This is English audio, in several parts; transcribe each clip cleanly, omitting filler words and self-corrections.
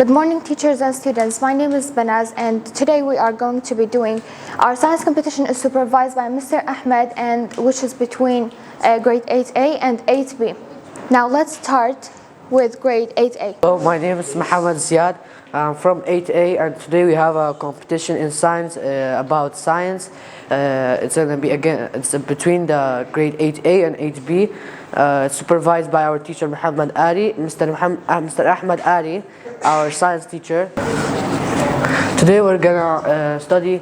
Good morning, teachers and students. My name is Banaz, and today we are going to be doing our science competition is supervised by Mr. Ahmed, and which is between grade 8A and 8B. Now let's start with grade 8A. Hello, my name is Mohammed Ziad. I'm from 8A, and today we have a competition in science about science. It's going to be it's between the grade 8A and 8B. Supervised by our teacher Muhammad Ali, Mr. Ahmed Ali, our science teacher. Today we're gonna study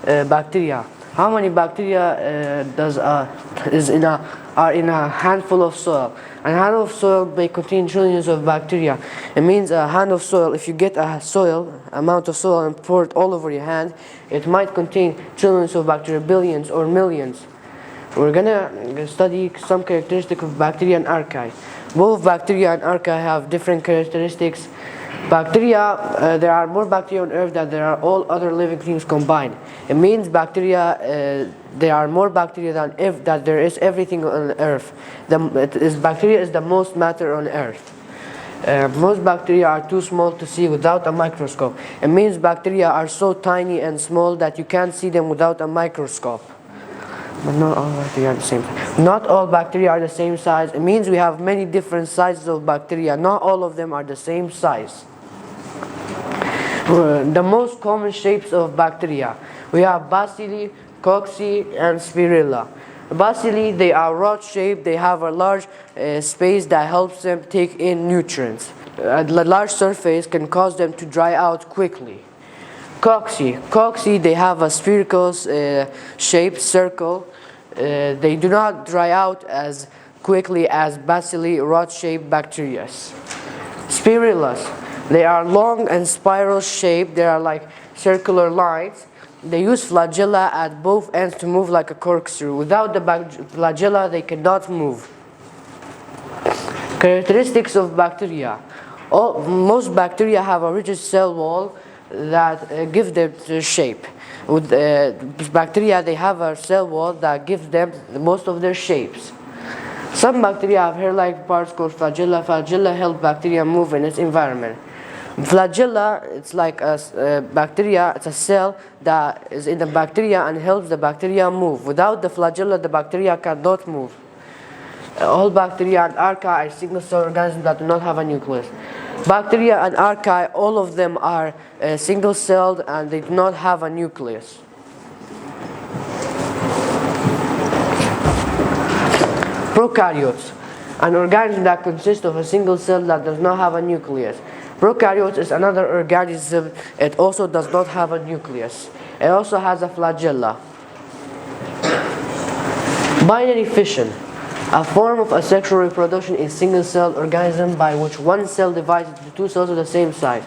bacteria. How many bacteria are in a handful of soil? A handful of soil may contain trillions of bacteria. It means a hand of soil. If you get amount of soil and pour it all over your hand, it might contain trillions of bacteria, billions or millions. We're gonna study some characteristics of bacteria and archaea. Both bacteria and archaea have different characteristics. Bacteria, there are more bacteria on Earth than there are all other living things combined. It means bacteria, there are more bacteria than that there is everything on Earth. Bacteria is the most matter on Earth. Most bacteria are too small to see without a microscope. It means bacteria are so tiny and small that you can't see them without a microscope. But not all bacteria are the same. Not all bacteria are the same size. It means we have many different sizes of bacteria. Not all of them are the same size. The most common shapes of bacteria. We have bacilli, cocci, and spirilla. Bacilli, they are rod-shaped. They have a large space that helps them take in nutrients. A large surface can cause them to dry out quickly. Cocci, they have a spherical shaped circle. They do not dry out as quickly as bacilli, rod-shaped bacteria. Spirillas, they are long and spiral shaped. They are like circular lines. They use flagella at both ends to move like a corkscrew. Without the flagella, they cannot move. Characteristics of bacteria. Most bacteria have a rigid cell wall that gives them the shape. With bacteria, they have a cell wall that gives them most of their shapes. Some bacteria have hair-like parts called flagella. Flagella help bacteria move in its environment. Flagella, it's like a bacteria, it's a cell that is in the bacteria and helps the bacteria move. Without the flagella, the bacteria cannot move. All bacteria and archaea are single-cell organisms that do not have a nucleus. Bacteria and archaea, all of them are single-celled and they do not have a nucleus. Prokaryotes, an organism that consists of a single cell that does not have a nucleus. Prokaryotes is another organism. It also does not have a nucleus. It also has a flagella. Binary fission, a form of asexual reproduction in single-celled organism by which one cell divides into two cells of the same size.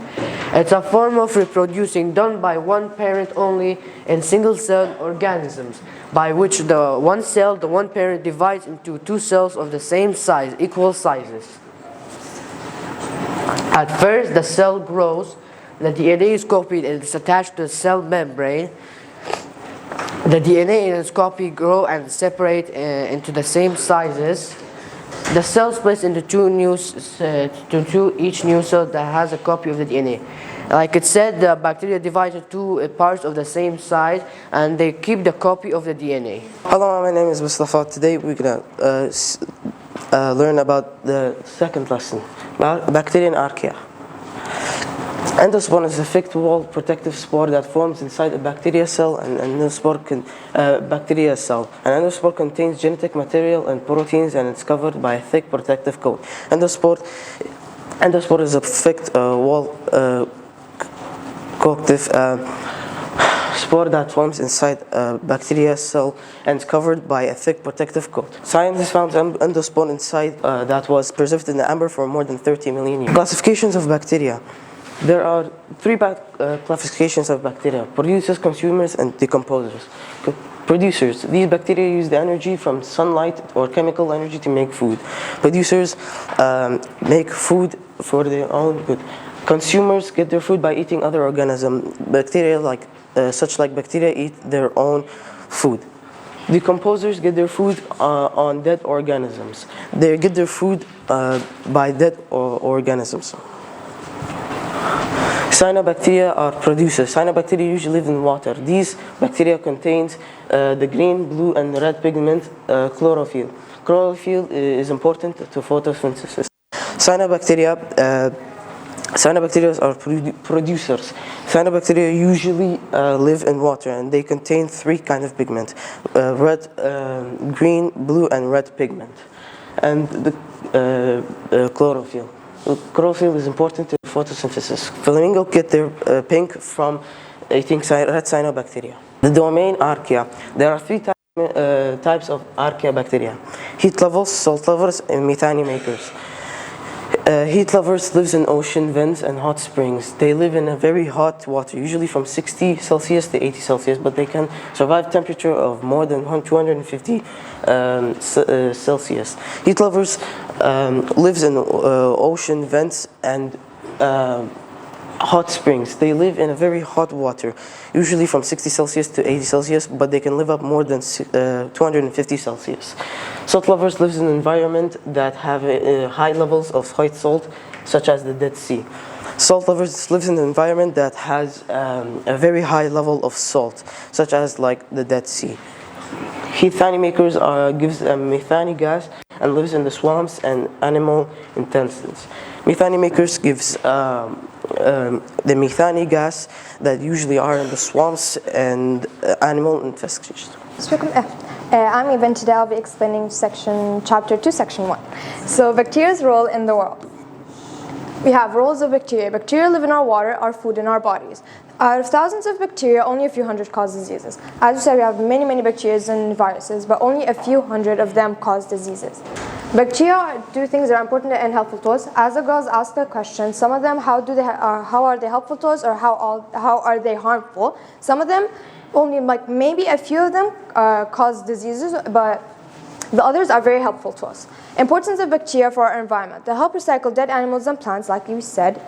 It's a form of reproducing done by one parent only in single-celled organisms, by which the one parent divides into two cells of the same size, equal sizes. At first, the cell grows, the DNA is copied and is attached to the cell membrane. The DNA and its copy grow and separate into the same sizes. The cell splits into each new cell that has a copy of the DNA. Like it said, the bacteria divide into two parts of the same size and they keep the copy of the DNA. Hello, my name is Mustafa. Today we're going to learn about the second lesson, bacteria and archaea. Endospore is a thick wall protective spore that forms inside a bacteria cell and bacteria cell. An endospore contains genetic material and proteins and it's covered by a thick protective coat. Endospore is a thick wall coative spore that forms inside a bacteria cell and is covered by a thick protective coat. Scientists found endospore inside that was preserved in the amber for more than 30 million years. Classifications of bacteria. There are three classifications of bacteria: producers, consumers, and decomposers. Producers, these bacteria use the energy from sunlight or chemical energy to make food. Producers make food for their own good. Consumers get their food by eating other organisms. Bacteria like bacteria eat their own food. Decomposers get their food on dead organisms. They get their food by dead organisms. Cyanobacteria are producers. Cyanobacteria usually live in water. These bacteria contains the green, blue, and red pigment chlorophyll. Chlorophyll is important to photosynthesis. Cyanobacteria are producers. Cyanobacteria usually live in water, and they contain three kinds of pigment: red, green, blue, and red pigment, and the chlorophyll. Chlorophyll is important to photosynthesis. Flamingo get their pink from eating red cyanobacteria. The domain archaea. There are three types of archaea bacteria: heat lovers, salt lovers, and methane makers. Heat lovers lives in ocean vents and hot springs. They live in a very hot water, usually from 60 Celsius to 80 Celsius, but they can survive temperature of more than 250 Celsius. Heat lovers lives in ocean vents and hot springs. They live in a very hot water, usually from 60 Celsius to 80 Celsius, but they can live up more than 250 Celsius. Salt lovers live in an environment that have high levels of white salt, such as the Dead Sea. Salt lovers live in an environment that has a very high level of salt, such as like the Dead Sea. Methane makers gives a methane gas and lives in the swamps and animal intestines. Methane makers gives the methane gas that usually are in the swamps and animal intestines. I'm Eben. Today I'll be explaining chapter 2, section 1. So bacteria's role in the world. We have roles of bacteria. Bacteria live in our water, our food, and our bodies. Out of thousands of bacteria, only a few hundred cause diseases. As we said, we have many bacteria and viruses, but only a few hundred of them cause diseases. Bacteria do things that are important and helpful to us. As the girls ask the question, some of them, how are they helpful to us, or how are they harmful? Some of them, only like maybe a few of them cause diseases, but the others are very helpful to us. Importance of bacteria for our environment. They help recycle dead animals and plants, like we said.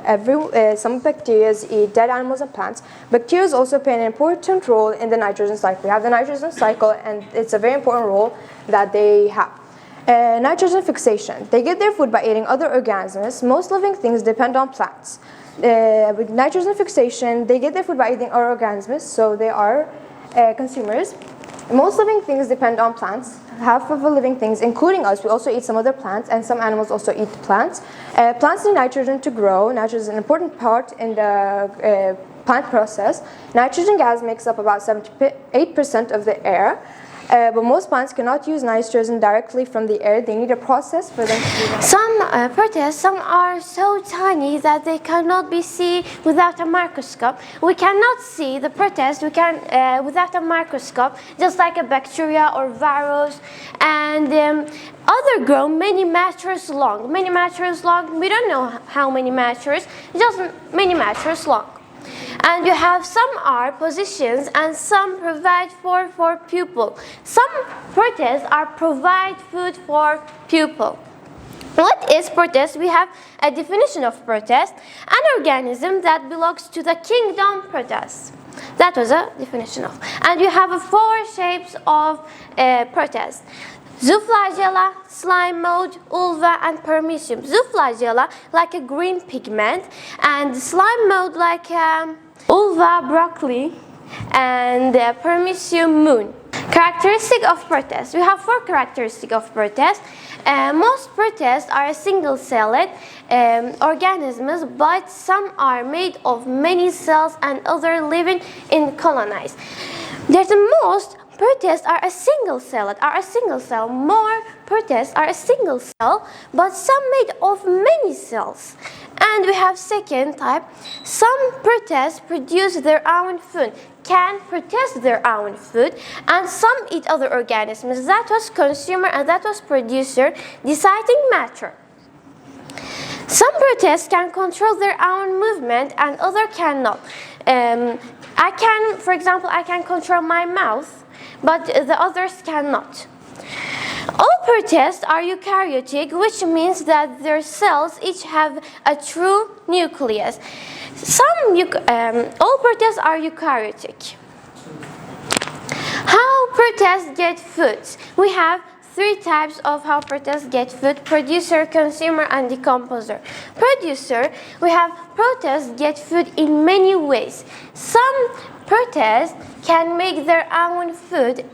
Some bacteria eat dead animals and plants. Bacteria also play an important role in the nitrogen cycle. We have the nitrogen cycle, and it's a very important role that they have. Nitrogen fixation. They get their food by eating other organisms. Most living things depend on plants. With nitrogen fixation, they get their food by eating other organisms, so they are consumers. Most living things depend on plants. Half of the living things, including us, we also eat some other plants, and some animals also eat plants. Plants need nitrogen to grow. Nitrogen is an important part in the plant process. Nitrogen gas makes up about 78% of the air. But most plants cannot use nitrogen directly from the air. They need a process for them to do that. Some protists, some are so tiny that they cannot be seen without a microscope. We cannot see the protist without a microscope, just like a bacteria or virus. And other grow many meters long. Many meters long, we don't know how many meters, just many meters long. And you have some are positions and some provide for pupil. Some protists are provide food for pupil. What is protist? We have a definition of protist, an organism that belongs to the kingdom protist. That was a definition of. And you have 4 shapes of protist. Zooflagella, slime mold, ulva, and permisium. Zooflagella like a green pigment, and slime mold like ulva, broccoli, and permisium moon. Characteristic of protist. We have 4 characteristics of protist. Most protists are single-celled organisms, but some are made of many cells and other living in colonies. There's the most protists are a single cell. More protists are a single cell, but some made of many cells. And we have second type. Some protists produce their own food, can protest their own food, and some eat other organisms. That was consumer and that was producer, deciding matter. Some protists can control their own movement and other cannot. For example, I can control my mouth, but the others cannot. All protists are eukaryotic, which means that their cells each have a true nucleus. All protists are eukaryotic. How protists get food? We have three types of how protists get food: producer, consumer, and decomposer. Producer, we have protists get food in many ways. Some protists can make their own food.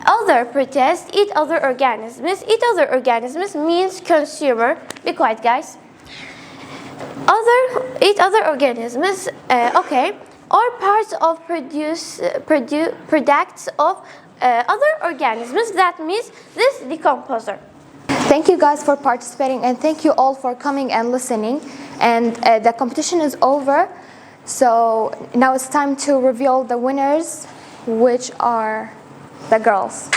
Other protists eat other organisms. Eat other organisms means consumer. Be quiet, guys. Eat other organisms, okay, or parts of products of other organisms. That means this decomposer. Thank you guys for participating, and thank you all for coming and listening. And the competition is over, so now it's time to reveal the winners, which are the girls.